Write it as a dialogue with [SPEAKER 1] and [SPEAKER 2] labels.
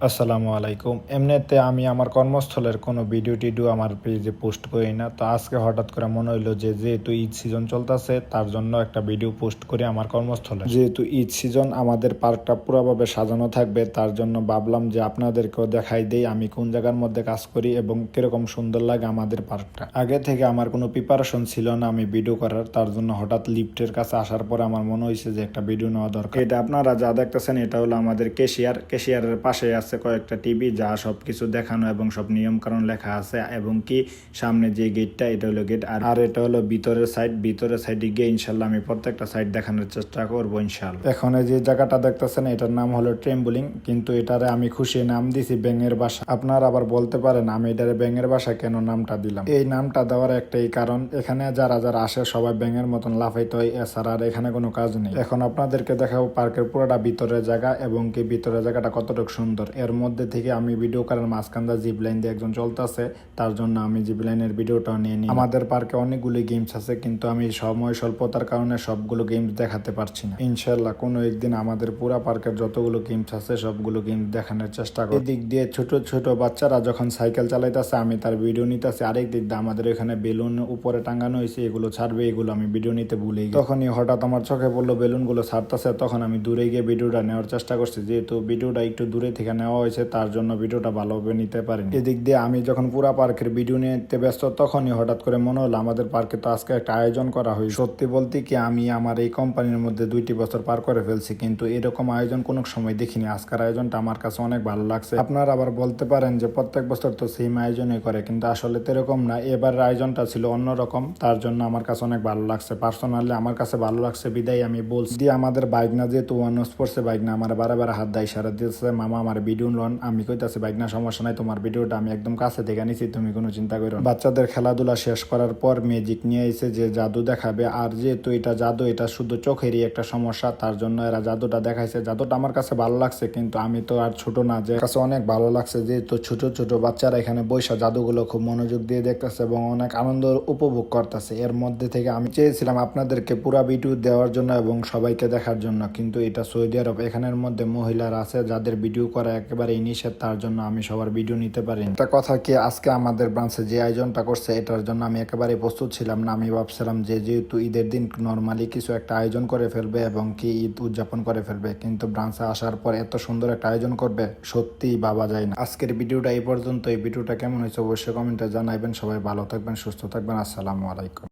[SPEAKER 1] আসসালামু আলাইকুম। এমনিতে আমি আমার কর্মস্থলের কোনো ভিডিও টিডিও আমার পেজে পোস্ট করি না। তো আজকে হঠাৎ করে মনে হইলো যে যেহেতু ঈদ সিজন চলতেছে তার জন্য একটা ভিডিও পোস্ট করি আমার কর্মস্থলে। যেহেতু ঈদ সিজন আমাদের পার্কটা পুরোভাবে সাজানো থাকবে, তার জন্য ভাবলাম যে আপনাদেরকেও দেখাই দেই আমি কোন জায়গার মধ্যে কাজ করি এবং কিরকম সুন্দর লাগে আমাদের পার্কটা। আগে থেকে আমার কোনো প্রিপারেশন ছিল না আমি ভিডিও করার, তার জন্য হঠাৎ লিফটের কাছে আসার পরে আমার মনে হয়েছে যে একটা ভিডিও নেওয়া দরকার। এটা আপনারা যা দেখতেছেন এটা হলো আমাদের ক্যাশিয়ারের পাশে আছে কয়েকটা টিভি, যা সবকিছু দেখানো এবং সব নিয়ম কানুন লেখা আছে, এবং কি সামনে যে গেটটা এটা হলো গেট, আর এটা হলো ভিতরের সাইডে গিয়ে ইনশাল্লাহ আমি প্রত্যেকটা সাইড দেখানোর চেষ্টা করবো ইনশাল্লাহ। এখন এই যে জায়গাটা দেখতেছেন এটার নাম হলো ট্রেম্বলিং, কিন্তু এটারে আমি খুশি নাম দিছি ব্যাঙের বাসা। আপনারা আবার বলতে পারেন আমি এটারে ব্যাঙের বাসা কেন নামটা দিলাম। এই নামটা দেওয়ার একটাই কারণ, এখানে যারা যারা আসে সবাই ব্যাঙের মতন লাফাইতে হয়, এছাড়া আর এখানে কোনো কাজ নেই। এখন আপনাদেরকে দেখাবো পার্কের পুরোটা ভিতরের জায়গা, এবং কি ভিতরের জায়গাটা কতটুকু সুন্দর। এর মধ্যে থেকে আমি ভিডিও করার মাঝখানটা জিপ লাইন দিয়ে একজন চলতেছে, তার জন্য আমি জিপ লাইনের ভিডিওটা নিয়ে নিই। আমাদের পার্কে অনেকগুলি গেমস আছে, কিন্তু আমি সময় স্বল্পতার কারণে সবগুলো গেমস দেখাতে পারছি না। ইনশাল্লাহ কোনো একদিন আমাদের পুরা পার্কের যতগুলো গেমস আছে সবগুলো গেমস দেখানোর চেষ্টা করি। এদিক দিয়ে ছোট ছোট বাচ্চারা যখন সাইকেল চালাইতেছে আমি তার ভিডিও নিতেছি, আরেক দিক দিয়ে আমাদের এখানে বেলুন উপরে টাঙ্গানো হয়েছে, এগুলো ছাড়বে, এগুলো আমি ভিডিও নিতে ভুলে গেছি। তখনই হঠাৎ আমার চোখে পড়লো বেলুনগুলো ছাড়তেছে, তখন আমি দূরে গিয়ে ভিডিওটা নেওয়ার চেষ্টা করছি। যেহেতু ভিডিওটা একটু দূরে থেকে নেওয়া হয়েছে তার জন্য ভিডিওটা ভালোভাবে নিতে পারিনি। এদিক দিয়ে আমি যখন পুরা পার্কের ভিডিও নিতে ব্যস্ত, তখনই হঠাৎ করে মনে হলো আমাদের পার্কে তো আজকে একটা আয়োজন করা হয়েছে। সত্যি বলতে কি আমি আমার এই কোম্পানির মধ্যে 2টি বছর পার করে ফেলছি, কিন্তু এরকম আয়োজন কোনো সময় দেখিনি। আজকের আয়োজনটা আমার কাছে অনেক ভালো লাগছে। আপনারা আবার বলতে পারেন যে প্রত্যেক বছর তো সেম আয়োজনই করে, কিন্তু আসলে তো এরকম না। এবারের আয়োজনটা ছিল অন্যরকম, তার জন্য আমার কাছে অনেক ভালো লাগছে। পার্সোনালি আমার কাছে ভালো লাগছে বিদায় আমি বলছি। দিয়ে আমাদের বাইক না, যেহেতু ওয়ান স্পোর্টসে বাইক না, আমার বারে হাত দেয় ইশারা দিতেছে মামা আমার ভিডিও লন। আমি কইতাছি বাইক না, সমস্যা নাই, তোমার ভিডিওটা আমি একদম কাছে থেকে নিছি, তুমি কোনো চিন্তা করো না। বাচ্চাদের খেলাধুলা শেষ করার পর ম্যাজিক নিয়ে এসে যে জাদু দেখাবে, আর যেহেতু এটা জাদু, এটা শুধু চোখেরই একটা সমস্যা, তার জন্য এরা জাদুটা দেখাইছে। জাদুটা আমার কাছে ভালো লাগছে, কিন্তু আমি তো আর ছোট না, যে কাছে অনেক ভালো লাগছে যেহেতু ছোট ছোট বাচ্চারা এখানে বৈশা জাদুগুলো খুব মনোযোগ দিয়ে দেখতেছে এবং অনেক আনন্দ উপভোগ করতেছে। এর মধ্যে থেকে আমি চেয়েছিলাম আপনাদেরকে পুরা ভিডিও দেওয়ার জন্য এবং সবাইকে দেখার জন্য, কিন্তু এটা সৌদি আরব, এখানের মধ্যে মহিলারা আছে যাদের ভিডিও করা একেবারে নিষেধ, তার জন্য আমি সবার ভিডিও নিতে পারি। একটা কথা কি, আজকে আমাদের ব্রাঞ্চে যে আয়োজনটা করছে এটার জন্য আমি একেবারে প্রস্তুত ছিলাম না। আমি ভাবছিলাম যে যেহেতু ঈদের দিন নর্মালি কিছু একটা আয়োজন করে ফেলবে এবং কি ঈদ উদযাপন করে ফেলবে, কিন্তু ব্রাঞ্চে আসার পর এত সুন্দর একটা আয়োজন করবে সত্যিই ভাবা যায় না। আজকের ভিডিওটা এই পর্যন্ত। এই ভিডিওটা কেমন হয়েছে অবশ্যই কমেন্টে জানাবেন। সবাই ভালো থাকবেন, সুস্থ থাকবেন। আসসালামু আলাইকুম।